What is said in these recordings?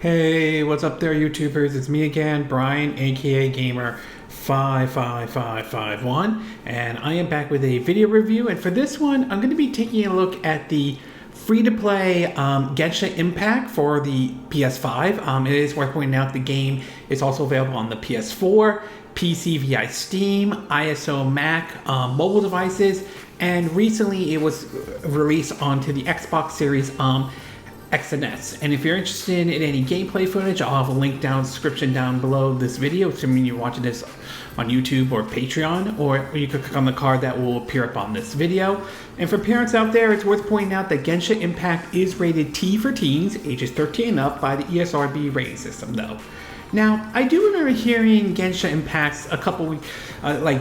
Hey, what's up there, YouTubers? It's me again, Brian, aka Gamer 55551, and I am back with a video review. And for this one, I'm going to be taking a look at the free-to-play Genshin Impact for the PS5. It is worth pointing out the game is also available on the PS4, PC via Steam, ISO Mac, mobile devices, and recently it was released onto the Xbox Series X and S. And if you're interested in any gameplay footage, I'll have a link down in the description down below this video, assuming you're watching this on YouTube or Patreon, or you could click on the card that will appear up on this video. And for parents out there, it's worth pointing out that Genshin Impact is rated T for teens, ages 13 and up, by the ESRB rating system though. Now, I do remember hearing Genshin Impact a couple weeks,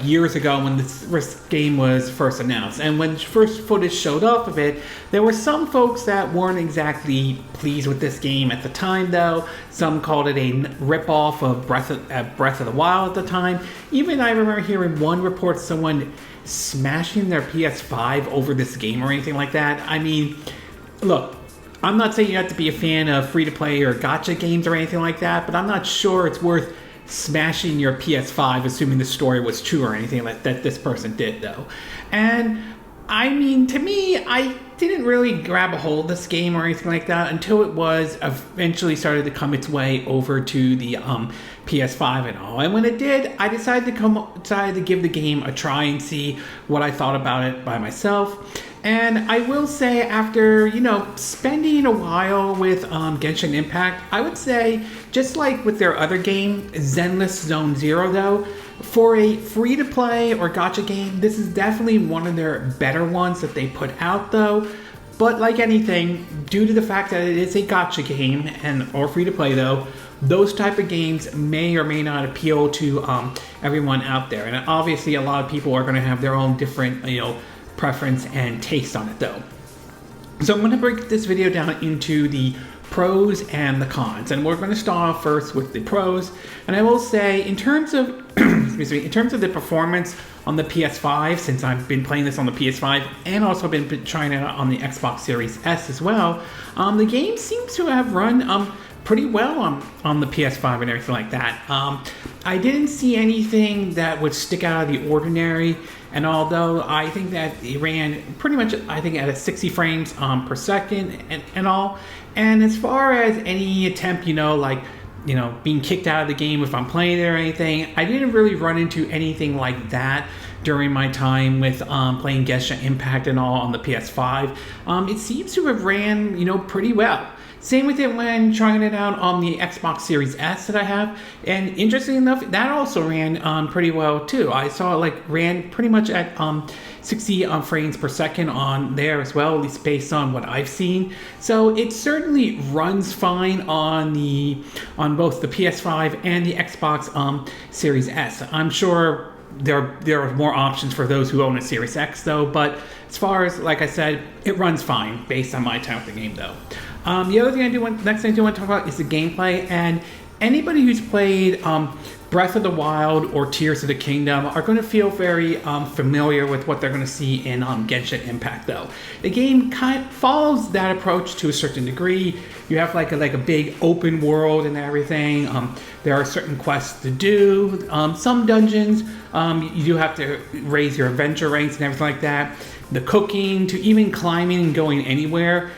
years ago when this game was first announced. And when first footage showed up of it, there were some folks that weren't exactly pleased with this game at the time, though. Some called it a ripoff of Breath of the Wild at the time. Even I remember hearing one report someone smashing their PS5 over this game or anything like that. I mean, look, I'm not saying you have to be a fan of free-to-play or gacha games or anything like that, but I'm not sure it's worth smashing your PS5, assuming the story was true or anything like that this person did, though. And, I mean, to me, I didn't really grab a hold of this game or anything like that until it was eventually started to come its way over to the PS5 and all. And when it did, I decided to give the game a try and see what I thought about it by myself. And I will say, after, spending a while with Genshin Impact, I would say, just like with their other game, Zenless Zone Zero, though, for a free-to-play or gacha game, this is definitely one of their better ones that they put out, though. But like anything, due to the fact that it is a gacha game or free-to-play, though, those type of games may or may not appeal to everyone out there. And obviously, a lot of people are going to have their own different, preference and taste on it, though. So I'm going to break this video down into the pros and the cons, and we're going to start off first with the pros. And I will say, in terms of in terms of the performance on the PS5, since I've been playing this on the PS5 and also been trying it out on the Xbox Series S as well, the game seems to have run pretty well on the PS5 and everything like that. I didn't see anything that would stick out of the ordinary, and although I think that it ran pretty much, I think, at a 60 frames per second and all. And as far as any attempt, being kicked out of the game if I'm playing it or anything, I didn't really run into anything like that during my time with playing Genshin Impact and all on the PS5. It seems to have ran, pretty well. Same with it when trying it out on the Xbox Series S that I have. And interestingly enough, that also ran pretty well too. I saw it ran pretty much at 60 frames per second on there as well, at least based on what I've seen. So it certainly runs fine on both the PS5 and the Xbox Series S. I'm sure there are more options for those who own a Series X, though, but as far as, like I said, it runs fine based on my time with the game, though. The other thing next thing I do want to talk about is the gameplay, and anybody who's played Breath of the Wild or Tears of the Kingdom are going to feel very familiar with what they're going to see in Genshin Impact, though. The game kind of follows that approach to a certain degree. You have like a big open world and everything. There are certain quests to do. Some dungeons, you do have to raise your adventure ranks and everything like that. The cooking, to even climbing and going anywhere,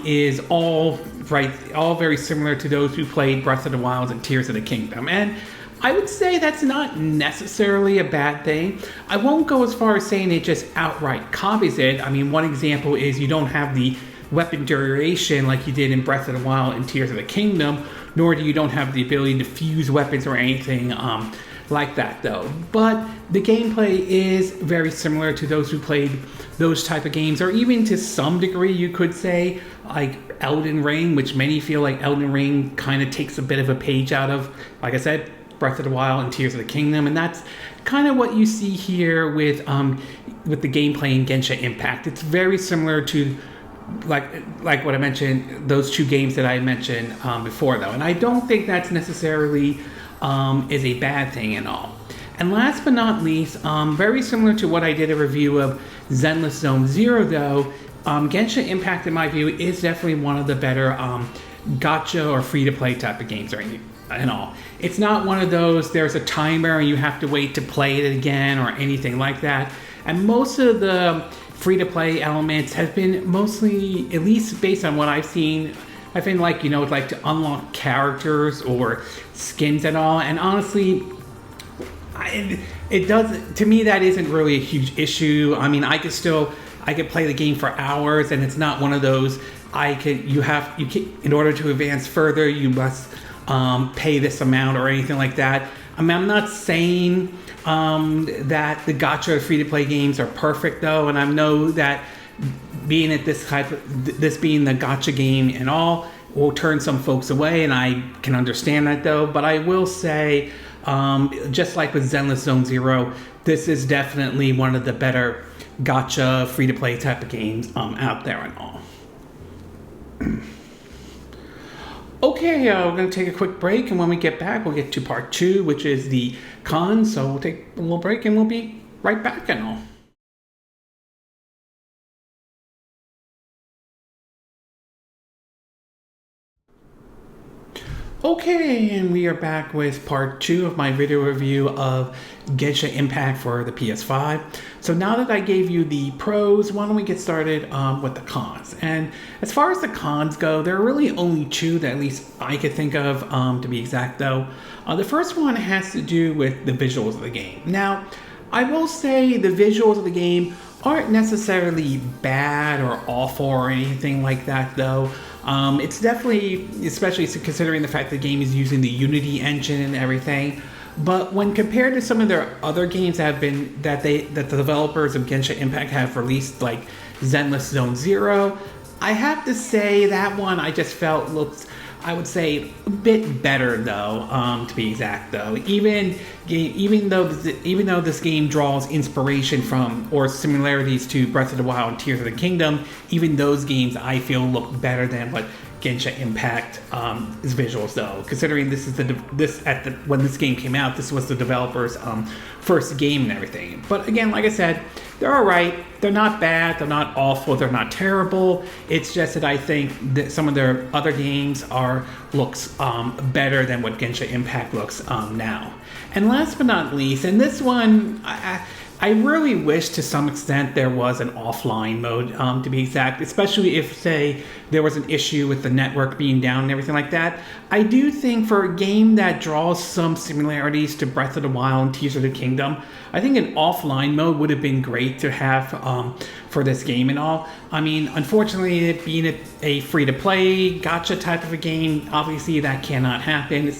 is all very similar to those who played Breath of the Wild and Tears of the Kingdom. And I would say that's not necessarily a bad thing. I won't go as far as saying it just outright copies it. I mean, one example is you don't have the weapon duration like you did in Breath of the Wild and Tears of the Kingdom, nor do you don't have the ability to fuse weapons or anything like that, though. But the gameplay is very similar to those who played those type of games, or even to some degree you could say like Elden Ring, which many feel like Elden Ring kind of takes a bit of a page out of, like I said, Breath of the Wild and Tears of the Kingdom. And that's kind of what you see here with the gameplay in Genshin Impact. It's very similar to like what I mentioned, those two games that I mentioned before, though. And I don't think that's necessarily is a bad thing at all. And last but not least, very similar to what I did a review of Zenless Zone Zero, though, Genshin Impact, in my view, is definitely one of the better gacha or free-to-play type of games and all. It's not one of those, there's a timer and you have to wait to play it again or anything like that. And most of the free-to-play elements have been mostly, at least based on what I've seen, I've been like, like to unlock characters or skins and all. And honestly, it doesn't, to me, that isn't really a huge issue. I mean, I could play the game for hours, and it's not one of those, in order to advance further, you must pay this amount or anything like that. I mean, I'm not saying that the gacha free-to-play games are perfect though, and I know that being at this being the gacha game and all will turn some folks away, and I can understand that though. But I will say, just like with Zenless Zone Zero, this is definitely one of the better gacha free-to-play type of games out there and all. Okay, we're going to take a quick break, and when we get back, we'll get to part 2, which is the cons. So we'll take a little break, and we'll be right back and all. Okay, and we are back with part 2 of my video review of Genshin Impact for the PS5. So now that I gave you the pros, why don't we get started with the cons? And as far as the cons go, there are really only 2 that at least I could think of, to be exact though. The first one has to do with the visuals of the game. Now, I will say the visuals of the game aren't necessarily bad or awful or anything like that though. It's definitely, especially considering the fact the game is using the Unity engine and everything. But when compared to some of their other games that the developers of Genshin Impact have released, like Zenless Zone Zero, I have to say that one I just felt looks, I would say, a bit better though, to be exact though. Even though this game draws inspiration from or similarities to Breath of the Wild and Tears of the Kingdom, even those games I feel look better than what Genshin Impact is visuals though. Considering this is when this game came out, this was the developers' first game and everything. But again, like I said, they're alright. They're not bad. They're not awful. They're not terrible. It's just that I think that some of their other games looks better than what Genshin Impact looks now. And last but not least, and this one, I really wish to some extent there was an offline mode, to be exact, especially if, say, there was an issue with the network being down and everything like that. I do think for a game that draws some similarities to Breath of the Wild and Tears of the Kingdom, I think an offline mode would have been great to have for this game and all. I mean, unfortunately, it being a free-to-play gacha type of a game, obviously that cannot happen.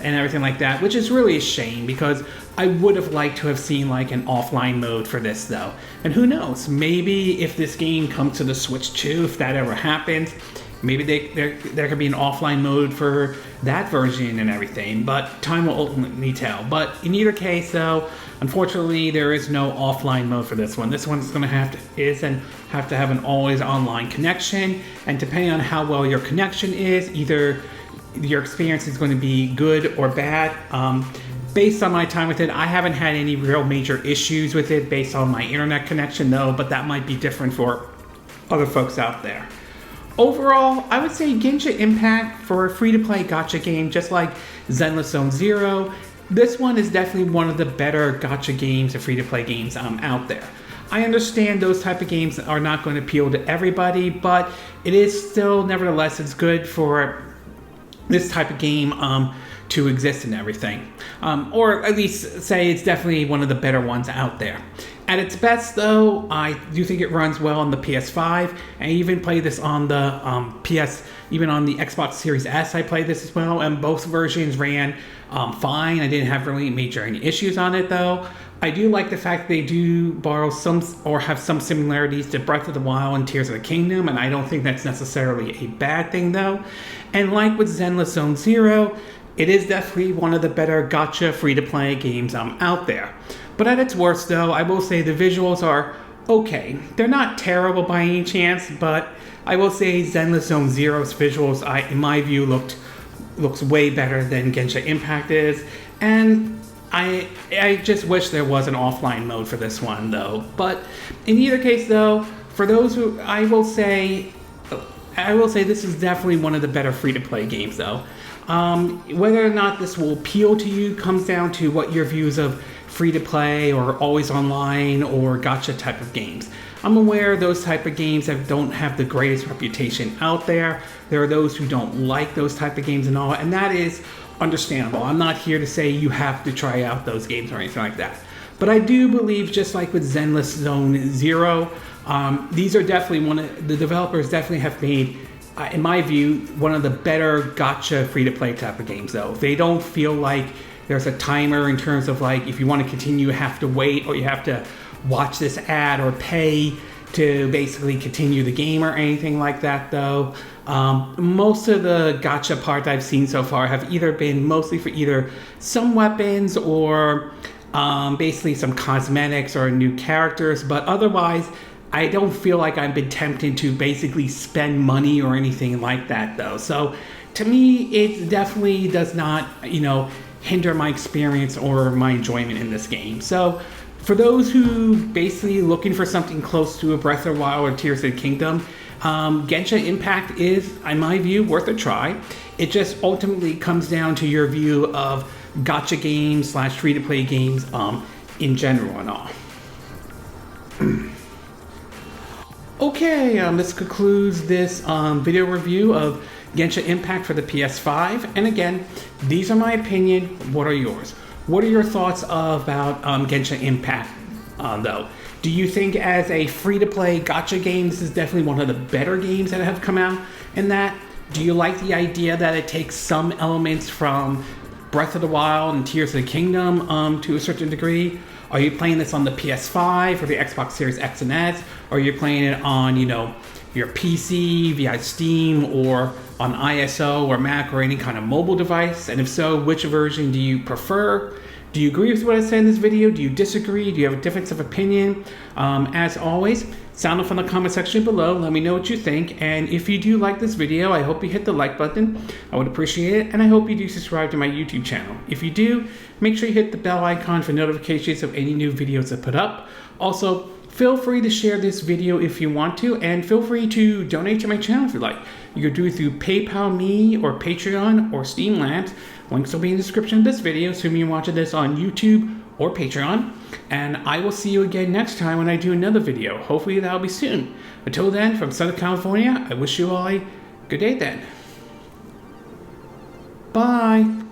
And everything like that, which is really a shame because I would have liked to have seen like an offline mode for this though. And who knows, maybe if this game comes to the Switch too, if that ever happens, maybe there could be an offline mode for that version and everything, but time will ultimately tell. But in either case though, unfortunately there is no offline mode for this one. This one's going to have to have an always online connection, and depending on how well your connection is, either your experience is going to be good or bad. Based on my time with it, I haven't had any real major issues with it based on my internet connection though, but that might be different for other folks out there. Overall, I would say Genshin Impact, for a free-to-play gacha game just like Zenless Zone Zero, this one is definitely one of the better gacha games and free-to-play games out there. I understand those type of games are not going to appeal to everybody, but it is still, nevertheless, it's good for this type of game to exist and everything. Or at least say it's definitely one of the better ones out there. At its best though, I do think it runs well on the PS5. I even played this on the even on the Xbox Series S I played this as well, and both versions ran fine. I didn't have really major any issues on it though. I do like the fact they do borrow some or have some similarities to Breath of the Wild and Tears of the Kingdom, and I don't think that's necessarily a bad thing though. And like with Zenless Zone Zero, it is definitely one of the better gacha free-to-play games out there. But at its worst though, I will say the visuals are okay. They're not terrible by any chance, but I will say Zenless Zone Zero's visuals, in my view, looks way better than Genshin Impact is. And I just wish there was an offline mode for this one though. But in either case though, for those who, I will say, I will say this is definitely one of the better free-to-play games, though. Whether or not this will appeal to you comes down to what your views of free-to-play or always online or gacha type of games. I'm aware those type of games don't have the greatest reputation out there. There are those who don't like those type of games and all, and that is understandable. I'm not here to say you have to try out those games or anything like that. But I do believe, just like with Zenless Zone Zero, these are definitely the developers definitely have made, in my view, one of the better gacha free-to-play type of games, though. They don't feel like there's a timer in terms of like, if you want to continue, you have to wait, or you have to watch this ad or pay to basically continue the game or anything like that, though. Most of the gacha parts I've seen so far have either been mostly for either some weapons or basically some cosmetics or new characters, but otherwise I don't feel like I've been tempted to basically spend money or anything like that, though. So to me, it definitely does not, hinder my experience or my enjoyment in this game. So for those who basically looking for something close to a Breath of the Wild or Tears of the Kingdom, Genshin Impact is, in my view, worth a try. It just ultimately comes down to your view of gacha games / free-to-play games in general and all. Okay, this concludes this video review of Genshin Impact for the PS5. And again, these are my opinion. What are yours? What are your thoughts about Genshin Impact, though? Do you think as a free-to-play gacha game, this is definitely one of the better games that have come out in that? Do you like the idea that it takes some elements from Breath of the Wild and Tears of the Kingdom to a certain degree? Are you playing this on the PS5 or the Xbox Series X and S? Or are you playing it on, your PC via Steam or on ISO or Mac or any kind of mobile device? And if so, which version do you prefer? Do you agree with what I said in this video? Do you disagree? Do you have a difference of opinion? As always, sound off in the comment section below. Let me know what you think. And if you do like this video, I hope you hit the like button. I would appreciate it. And I hope you do subscribe to my YouTube channel. If you do, make sure you hit the bell icon for notifications of any new videos I put up. Also, feel free to share this video if you want to, and feel free to donate to my channel if you like. You can do it through PayPal Me or Patreon or Steam Labs. Links will be in the description of this video, assuming you're watching this on YouTube or Patreon. And I will see you again next time when I do another video. Hopefully that'll be soon. Until then, from Southern California, I wish you all a good day then. Bye.